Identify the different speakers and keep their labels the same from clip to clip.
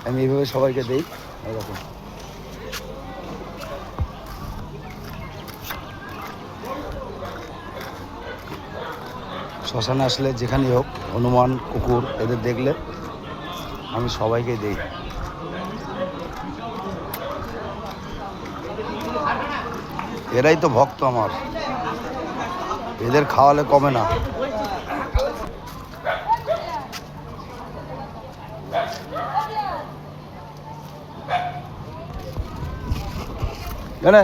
Speaker 1: আমি এইভাবে সবাইকে দিই। এরকম শ্মশানে আসলে যেখানেই হোক হনুমান কুকুর এদের দেখলে আমি সবাইকে দিই। এরাই তো ভক্ত আমার, এদের খাওয়ালে কমে না। জানে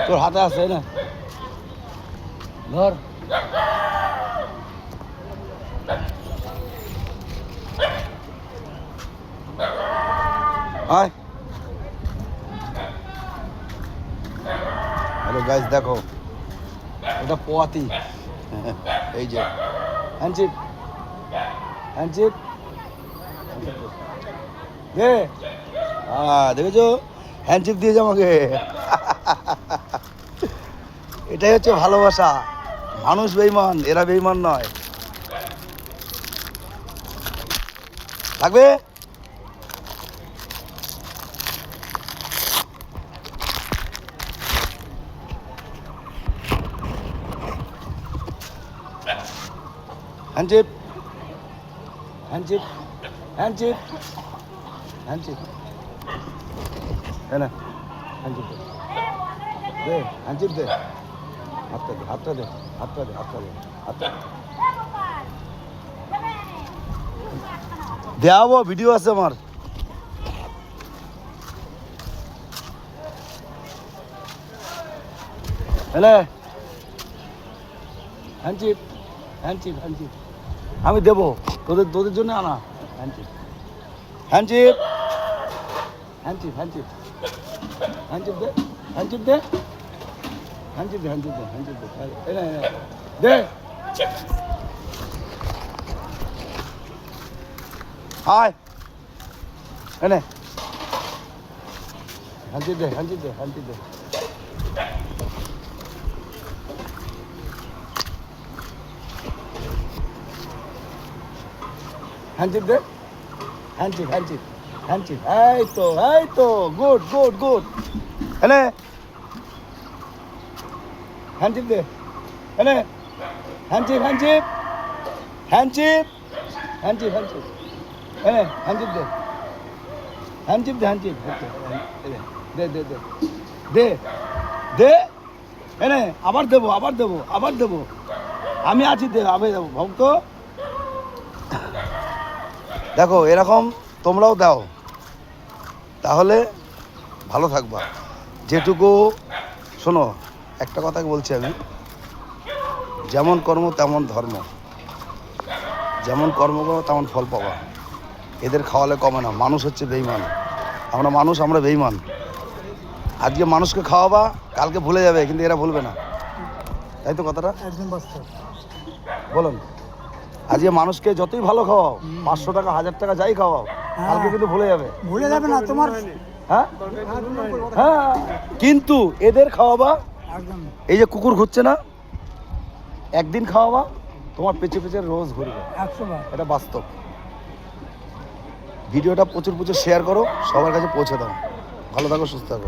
Speaker 1: তোর হাতে আছে না, ধর। আয় হ্যালো গাইস, দেখো এটা পোয়াতি। এই যে হ্যান্ডচিপ, হ্যান্ডচিপ দে। দেখেছো, হ্যান্ডচিপ দিয়েছে আমাকে। এটাই হচ্ছে ভালোবাসা। মানুষ বেইমান, এরা বেইমান নয়। থাকবে হ্যান্ডচিপ, হ্যান্ডচিপ, হ্যান্ডচিপ, হ্যান্ডচিপ। না হ্যান্ডচিপ দে, হ্যান্ডচিপ দে। হাতটা দে, হাতটা দে, হাতটা দে, হাতটা দে, হাতটা দেওয়াবো। ভিডিও আছে আমার। হ্যালো হ্যান্ডচিপ, হ্যান্ডচিপ, হ্যান্ডচিপ আমি দেবো তোদের জন্য আনা। হ্যান্ডচিপ, হ্যান্ডচিপ, হ্যান্ডচিপ, হ্যান্ডচিপ, হ্যান্ডচিপ দে, হ্যান্ডচিপ দে, হ্যান্ডচিপ দে, হ্যান্ডচিপ দে, হ্যান্ডচিপ দে, দে। হাই এনে হ্যান্ডচিপ দে, হ্যান্ডচিপ দে, হ্যান্ডচিপ দে। হ্যান্ডচিপ দে, হ্যান্ডচিপ, হ্যান্ডচিপ, হ্যান্ডচিপ। এই তো, এই তো, গুড গুড গুড। এনে হ্যান্ডচিপ দে, এনে হ্যান্ডচিপ, হ্যান্ডচিপ, হ্যান্ডচিপ, হ্যান্ডচিপ, হ্যান্ডচিপ। এনে হ্যান্ডচিপ দে, হ্যান্ডচিপ দে, হ্যান্ডচিপ দে, দে দে দে দে। এনে আবার দেবো, আবার দেবো, আবার দেবো। আমি আছি, দে, আবার দেবো ভক্ত। দেখো এরকম তোমরাও দাও, তাহলে ভালো থাকবা। যেটুকু শোনো, একটা কথা বলছি আমি, যেমন কর্ম তেমন ধর্ম, যেমন কর্ম করো তেমন ফল পাবা। এদের খাওয়ালে কমে না। মানুষ হচ্ছে বেইমান, আমরা মানুষ, আমরা বেইমান। আজকে মানুষকে খাওয়াবা, কালকে ভুলে যাবে, কিন্তু এরা ভুলবে না। তাই তো কথাটা
Speaker 2: একদম বাস্তব
Speaker 1: বলুন। আজকে মানুষকে যতই ভালো খাওয়াও, 500 টাকা 1000 টাকা যাই খাওয়াও, কালকে কিন্তু ভুলে যাবে।
Speaker 2: ভুলে যাবে না তোমার।
Speaker 1: হ্যাঁ হ্যাঁ, কিন্তু এদের খাওয়াবা,
Speaker 2: একদম
Speaker 1: এই যে কুকুর ঘুরছে না, একদিন খাওয়াবা, তোমার পেছনে পেছনে রোজ ঘুরবে।
Speaker 2: 100 বার।
Speaker 1: এটা বাস্তব। ভিডিওটা প্রচুর প্রচুর শেয়ার করো, সবার কাছে পৌঁছে দাও। ভালো থাকো, সুস্থ থাকো।